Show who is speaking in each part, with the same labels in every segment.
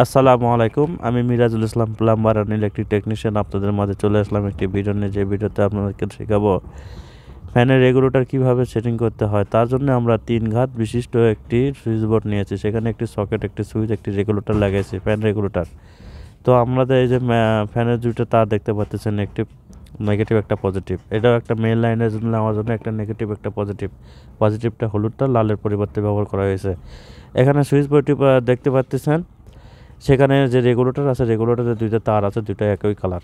Speaker 1: আসসালামু আলাইকুম, আমি মিরাজুল ইসলাম, প্লাম্বার অ্যান্ড ইলেকট্রিক টেকনিশিয়ান। আপনাদের মাঝে চলে আসলাম একটি ভিডিও নিয়ে। যে ভিডিওতে আপনাদেরকে শেখাবো ফ্যানের রেগুলেটর কীভাবে সেটিং করতে হয়। তার জন্য আমরা 3 ঘাত বিশিষ্ট একটি সুইচ বোর্ড নিয়েছি। সেখানে একটি সকেট, একটি সুইচ, একটি রেগুলেটর লাগাইছি, ফ্যান রেগুলেটর। তো আমাদের এই যে ফ্যানের দুইটা তার দেখতে পাচ্ছেন, একটি নেগেটিভ একটা পজিটিভ। এটাও একটা মেইন লাইনের জন্য নেওয়ার জন্য একটা নেগেটিভ একটা পজিটিভ। পজিটিভটা হলুদটা লালের পরিবর্তে ব্যবহার করা হয়েছে। এখানে সুইচ বোর্ডটি দেখতে পাচ্ছেন, সেখানে যে রেগুলেটর আছে, রেগুলেটরের দুইটা তার আছে, দুইটা একই কালার,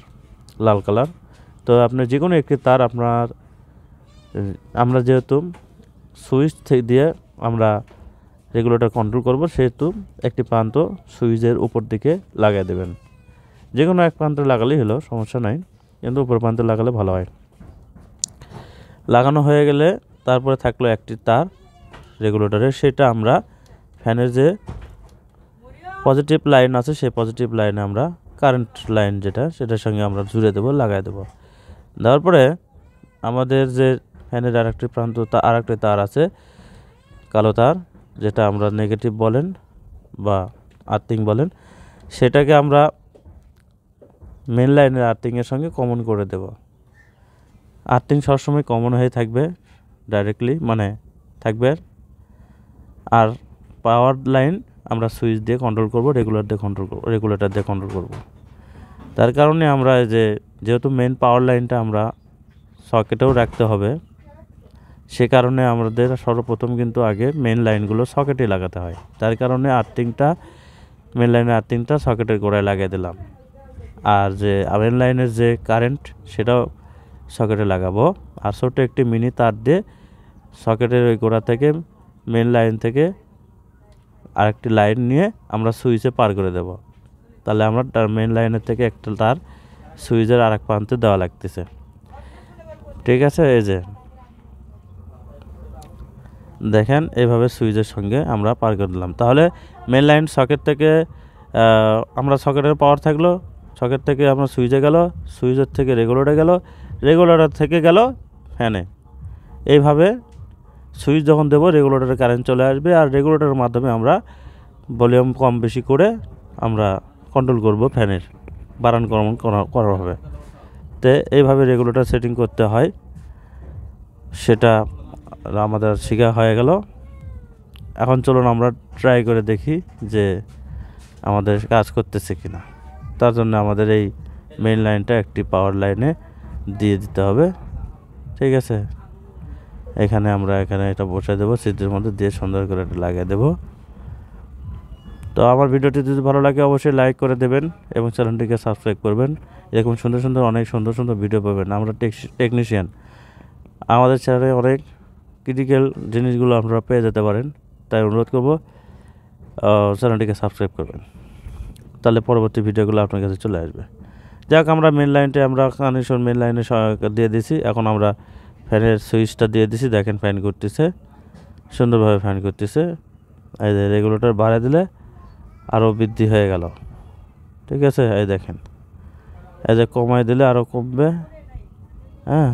Speaker 1: লাল কালার। তো আপনি যে কোনো একটি তার আমরা যেহেতু সুইচ দিয়ে আমরা রেগুলেটর কন্ট্রোল করব, সেহেতু একটি প্রান্ত সুইচের উপর দিকে লাগিয়ে দেবেন। যে কোনো এক প্রান্তে লাগালেই হলো, সমস্যা নাই, কিন্তু উপর প্রান্তে লাগালে ভালো হয়। লাগানো হয়ে গেলে তারপরে থাকলো একটি তার রেগুলেটরের, সেটা আমরা ফ্যানের যে পজিটিভ লাইন আছে, সেই পজিটিভ লাইনে আমরা কারেন্ট লাইন যেটা, সেটার সঙ্গে আমরা জুড়ে দেবো, লাগাই দেবো। দেওয়ার পরে আমাদের যে ফ্যানের আরেকটি প্রান্ত আরেকটি তার আছে, কালো তার, যেটা আমরা নেগেটিভ বলেন বা আর্থিং বলেন, সেটাকে আমরা মেন লাইনের আর্থিংয়ের সঙ্গে কমন করে দেব। আর্থিং সবসময় কমন হয়ে থাকবে, ডাইরেক্টলি মানে থাকবে। আর পাওয়ার লাইন আমরা সুইচ দিয়ে কন্ট্রোল করব, রেগুলেটর দিয়ে কন্ট্রোল করব। তার কারণে আমরা যেহেতু মেন পাওয়ার লাইনটা আমরা সকেটেও রাখতে হবে, সে কারণে আমাদের সর্বপ্রথম কিন্তু আগে মেন লাইনগুলো সকেটে লাগাতে হয়। তার কারণে মেন লাইনের আর্থিংটা সকেটের গোড়ায় লাগিয়ে দিলাম। আর যে মেন লাইনের যে কারেন্ট, সেটাও সকেটে লাগাবো। আর ছোটো একটি মিনি তার দিয়ে সকেটের ওই গোড়া থেকে মেন লাইন থেকে আরেকটি লাইন নিয়ে আমরা সুইচে পার করে দেব। তাহলে আমরা মেন লাইনের থেকে একটা তার সুইচের আরেক প্রান্তে দেওয়া লাগতেছে। ঠিক আছে, এই যে দেখেন, এইভাবে সুইচের সঙ্গে আমরা পার করে দিলাম। তাহলে মেন লাইন সকেট থেকে আমরা সকেটের পাওয়ার থাকলো, সকেট থেকে আমরা সুইচে গেল, সুইচের থেকে রেগুলেটরে গেল, রেগুলেটর থেকে গেল ফ্যানে। এইভাবে সুইচ যখন দেবো, রেগুলেটরের কারেন্ট চলে আসবে, আর রেগুলেটরের মাধ্যমে আমরা ভলিউম কম বেশি করে আমরা কন্ট্রোল করব, ফ্যানের বাড়ান কমান করা হবে। তো এইভাবে রেগুলেটর সেটিং করতে হয়, সেটা আমাদের শেখা হয়ে গেল। এখন চলুন আমরা ট্রাই করে দেখি যে আমাদের কাজ করতেছে কিনা। তার জন্য আমাদের এই মেইন লাইনটা একটি পাওয়ার লাইনে দিয়ে দিতে হবে। ঠিক আছে, এখানে এটা বসে দেবো, সিটের মধ্যে দিয়ে সুন্দর করে এটা লাগিয়ে দেবো। তো আমার ভিডিওটি যদি ভালো লাগে অবশ্যই লাইক করে দেবেন এবং চ্যানেলটিকে সাবস্ক্রাইব করবেন। এরকম অনেক সুন্দর ভিডিও পাবেন। আমরা টেকনিশিয়ান, আমাদের চ্যানেলে অনেক ক্রিটিক্যাল জিনিসগুলো আপনারা পেয়ে যেতে পারেন। তাই অনুরোধ করব চ্যানেলটিকে সাবস্ক্রাইব করবেন, তাহলে পরবর্তী ভিডিওগুলো আপনার কাছে চলে আসবে। যাক, আমরা মেন কানেকশন মেন লাইনে দিয়ে দিছি। এখন আমরা ফ্যানের সুইচটা দিয়ে দিছি। দেখেন, ফ্যান করতেছে, সুন্দরভাবে ফ্যান করতেছে। এই যে রেগুলেটর বাড়িয়ে দিলে আরও বৃদ্ধি হয়ে গেল। ঠিক আছে, এই দেখেন, এই যে কমায় দিলে আরও কমবে। হ্যাঁ,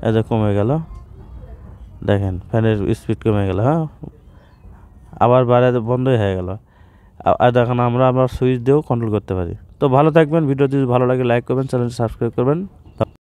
Speaker 1: এই যে কমে গেল, দেখেন ফ্যানের স্পিড কমে গেল। হ্যাঁ, আবার বাড়িয়ে বন্ধই হয়ে গেল। আর দেখেন, আমরা সুইচ দিয়েও কন্ট্রোল করতে পারি। তো ভালো থাকবেন। ভিডিও যদি ভালো লাগে লাইক করবেন, চ্যানেলটি সাবস্ক্রাইব করবেন।